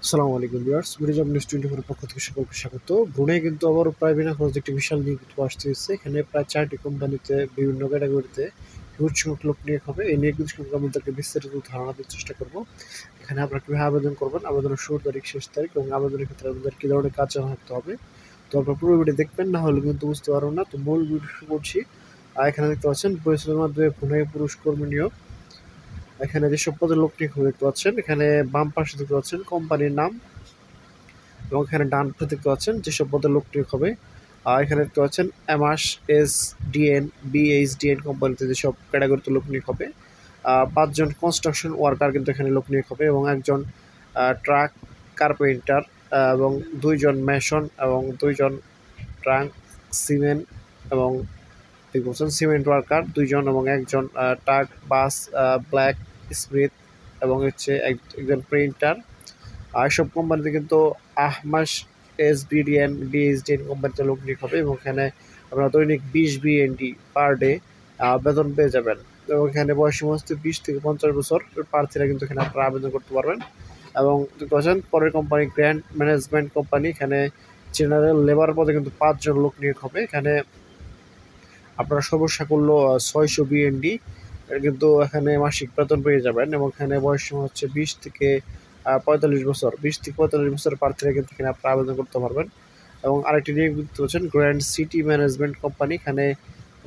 আসসালামু আলাইকুম viewers, job news 24 এর পক্ষ থেকে সকলকে স্বাগত। ব্রুনেই কিন্তু আবারও প্রায় বিনা খরচে একটি বিশাল নিয়োগ কিন্তু আসতেছে। এখানে প্রায় 4টি কোম্পানিতে বিভিন্ন ক্যাটাগরিতে হিউজ সংখ্যক লোক নিয়োগ হবে। এই নিয়োগগুলো সম্পর্কে আমাদেরকে বিস্তারিত ধারণা দেওয়ার চেষ্টা করব। এখানে আপনারা কিভাবে আবেদন করবেন, আবেদনের শুরু তারিখ, শেষ তারিখ এবং আবেদনের ক্ষেত্রে আপনাদের কী ধরনের কাজ জানা থাকতে হবে। তো আপনারা পুরো ভিডিও দেখবেন, না হলে কিন্তু বুঝতে পারবেন না। তো মূল ভিডিও শুরু করছি। আর এখানে দেখতে পাচ্ছেন পরিচালনার মাধ্যমে ব্রুনেই পুরুষ কর্মী নিয়োগ। এখানে যেসব পদের লোক নিয়োগ হবে দেখতে পাচ্ছেন, এখানে বাম পাশে দেখতে পাচ্ছেন কোম্পানির নাম এবং এখানে ডান পাশে দেখতে পাচ্ছেন যেসব পদের লোক নিয়োগ হবে। আর এখানে দেখতে পাচ্ছেন এমআস এসডিএন বিএইচডিএন কোম্পানিতে যেসব ক্যাটাগরিতে লোক নিয়োগ হবে। 5জন কনস্ট্রাকশন ওয়ার্কার কিন্তু এখানে লোক নিয়োগ হবে এবং একজন ট্রাক কার্পেন্টার এবং 2জন মেশন এবং 2জন ট্রাঙ্ক সিমেন্ট এবং দেখতে পাচ্ছেন সিমেন্ট ওয়ার্কার 2জন এবং একজন ট্রাক বাস ব্ল্যাক স্মিথ এবং হচ্ছে একজন প্রিন্টার। আর সব কোম্পানিতে কিন্তু আহমাস এসবিডিএন বিএইচডিএন কোম্পানিতে লোক নিয়োগ হবে এবং এখানে আপনারা দৈনিক 20 বিএনডি পার ডে বেতন পেয়ে যাবেন এবং এখানে বয়সসীমা 20 থেকে 50 বছর প্রার্থীরা কিন্তু এখানে আপনারা আবেদন করতে পারবেন। এবং দেখতে পাচ্ছেন পরের কোম্পানি গ্র্যান্ড ম্যানেজমেন্ট কোম্পানি, এখানে জেনারেল লেবার পদে কিন্তু 5জন লোক নিয়োগ হবে। এখানে আপনারা সর্বসাকুল্য 600 বিএনডি কিন্তু এখানে মাসিক বেতন পেয়ে যাবেন এবং এখানে বয়সসীমা হচ্ছে 20 থেকে 45 বছর। 20 থেকে 45 বছরের প্রার্থীরা কিন্তু এখানে আপনারা আবেদন করতে পারবেন। এবং আরেকটি নিয়োগ দেখতে পাচ্ছেন গ্র্যান্ড সিটি ম্যানেজমেন্ট কোম্পানি, এখানে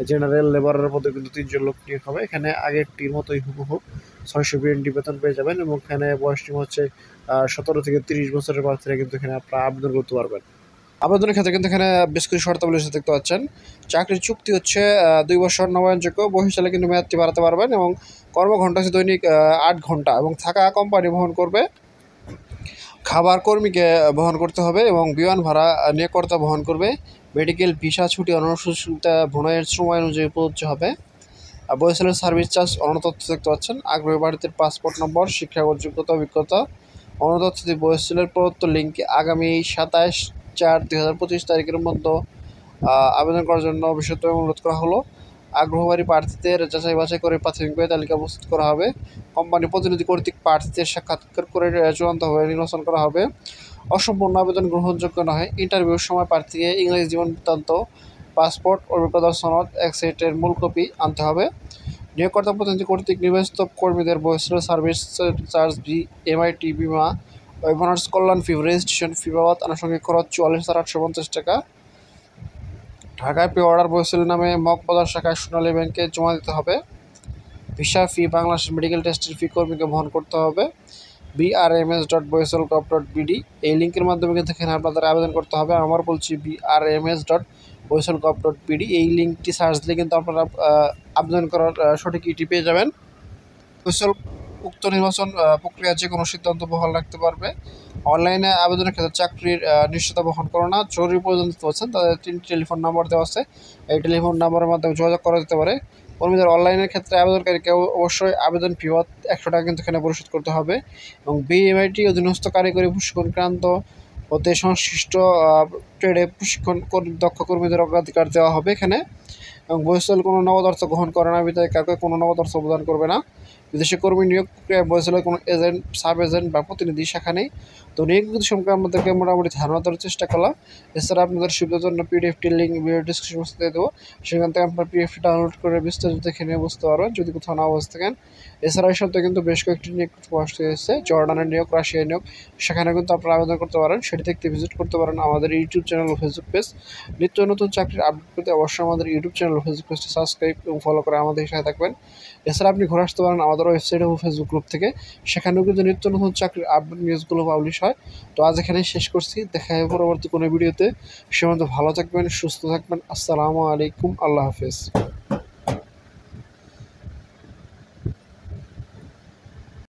জেনারেল লেবারের মধ্যে কিন্তু 3জন লোক নিয়োগ হবে। এখানে আগেরটির মতোই হুবহু 600 বিএনডি বেতন পেয়ে যাবেন এবং এখানে বয়সসীমা হচ্ছে 17 থেকে 30 বছরের প্রার্থীরা কিন্তু এখানে আপনারা আবেদন করতে পারবেন। আবেদনের ক্ষেত্রে কিন্তু এখানে বেশ কিছু শর্তাবলী দেখতে পাচ্ছেন। চাকরির চুক্তি হচ্ছে 2 বছর নবায়নযোগ্য, বহিষ্কালে কিন্তু মেয়াদটি বাড়াতে পারবেন এবং কর্মঘণ্টা হচ্ছে দৈনিক 8 ঘন্টা এবং থাকা কোম্পানি বহন করবে। খাবার কর্মীকে বহন করতে হবে এবং বিমান ভাড়া নিয়োগকর্তা বহন করবে। মেডিকেল ভিসা ছুটি অনুসূচিতা ভ্রমণের সময় অনুযায়ী প্রযোজ্য হবে। বয়সের সার্ভিস চার্জ অনতথ্য দেখতে পাচ্ছেন। আগ্রহী প্রার্থীর পাসপোর্ট নম্বর, শিক্ষাগত যোগ্যতা, অভিজ্ঞতা অনতথ্য বয়সের প্রদত্ত লিঙ্কে আগামী 27/4/2025 তারিখের মধ্যে আবেদন করার জন্য বিশেষভাবে অনুরোধ করা হলো। আগ্রহকারী প্রার্থীদের যাচাই বাছাই করে প্রাথমিকভাবে তালিকা প্রস্তুত করা হবে। কোম্পানি প্রতিনিধি কর্তৃক প্রার্থীদের সাক্ষাৎকার করে চূড়ান্তভাবে নির্বাচন করা হবে। অসম্পূর্ণ আবেদন গ্রহণযোগ্য নয়। ইন্টারভিউর সময় প্রার্থীকে ইংরেজি জীবন বৃত্তান্ত, পাসপোর্ট, অভিজ্ঞতার সনদ, এক সেটের মূল কপি আনতে হবে। নিয়োগকর্তা প্রতিনিধি কর্তৃক নির্বাচিত কর্মীদের বয়সের সার্ভিস চার্জ এমআইটি বিমা ওয়েবনার্স কল্যাণ ফি, রেজিস্ট্রেশন ফি বাবদ আনুষঙ্গিক খরচ 44,850 টাকা। ঢাকায় পে অর্ডার বয়সের নামে মগবাজার শাখায় সোনালী ব্যাংকে জমা দিতে হবে। ভিসা ফি, বাংলাদেশ মেডিকেল টেস্টের ফি কর্মীকে বহন করতে হবে। brms.boysolgov.bd এই লিঙ্কের মাধ্যমে কিন্তু এখানে আপনাদের আবেদন করতে হবে। আমার বলছি brms.boysolgov.bd এই লিঙ্কটি সার্চ দিলে কিন্তু আপনারা আবেদন করার সঠিক ইটি পেয়ে যাবেন। উক্ত নির্বাচন প্রক্রিয়া যে কোনো সিদ্ধান্ত বহাল রাখতে পারবে। অনলাইনে আবেদনের ক্ষেত্রে চাকরির নিশ্চয়তা বহন করো না। জরুরি প্রয়োজন দিতে পারছেন, তাদের 3টি টেলিফোন নাম্বার দেওয়া আছে। এই টেলিফোন নাম্বারের মাধ্যমে যোগাযোগ করা যেতে পারে। কর্মীদের অনলাইনের ক্ষেত্রে আবেদনকারীকে অবশ্যই আবেদন ফি 100 টাকা কিন্তু এখানে পরিশোধ করতে হবে এবং বিএমআইটি অধীনস্থ কারিগরি প্রশিক্ষণক্রান্ত হতে সংশ্লিষ্ট ট্রেডে প্রশিক্ষণ দক্ষ কর্মীদের অগ্রাধিকার দেওয়া হবে এখানে। এবং বয়সের কোনো নগদ অর্থ গ্রহণ করে না, বিধায় কাউকে কোনো নগদ অর্থ প্রদান করবে না। বিদেশি কর্মী নিয়োগ প্রক্রিয়ায় বয়সের কোনো এজেন্ট, সাব এজেন্ট বা প্রতিনিধি শাখা নেই। তো নিয়োগ সম্পর্কে আমাদেরকে মোটামুটি ধারণা দেওয়ার চেষ্টা করলাম। এছাড়া আপনাদের সুবিধার জন্য পিডিএফটির লিঙ্ক ভিডিও ডিসক্রিপশন বক্সে দিয়ে দেবো, সেখান থেকে আপনার পিডিএফটি ডাউনলোড করে বিস্তারিত দেখে নিয়ে বুঝতে পারবেন যদি কোথাও না বুঝতে থাকেন। এছাড়া এই সপ্তাহে কিন্তু বেশ কয়েকটি নিয়োগ পোস্ট হয়েছে, জর্ডানের নিয়োগ, রাশিয়ার নিয়োগ, সেখানে কিন্তু আপনারা আবেদন করতে পারেন। সেটি দেখতে ভিজিট করতে পারেন আমাদের ইউটিউব চ্যানেল ও ফেসবুক পেজ। নিত্য নতুন চাকরির আপডেট পেতে অবশ্যই আমাদের ইউটিউব চ্যানেল ও ফেসবুক পেজটি সাবস্ক্রাইব এবং ফলো করে আমাদের সাথে থাকবেন। এছাড়া আপনি ঘুরে আসতে পারেন আমাদের ওয়েবসাইট ও ফেসবুক গ্রুপ থেকে, সেখানেও কিন্তু নিত্য নতুন চাকরির আপডেট নিউজগুলো পাবলিশ হয়। তো আজ এখানে শেষ করছি, দেখা হবে পরবর্তী কোনো ভিডিওতে। সে মধ্যে ভালো থাকবেন, সুস্থ থাকবেন। আসসালামু আলাইকুম, আল্লাহ হাফেজ।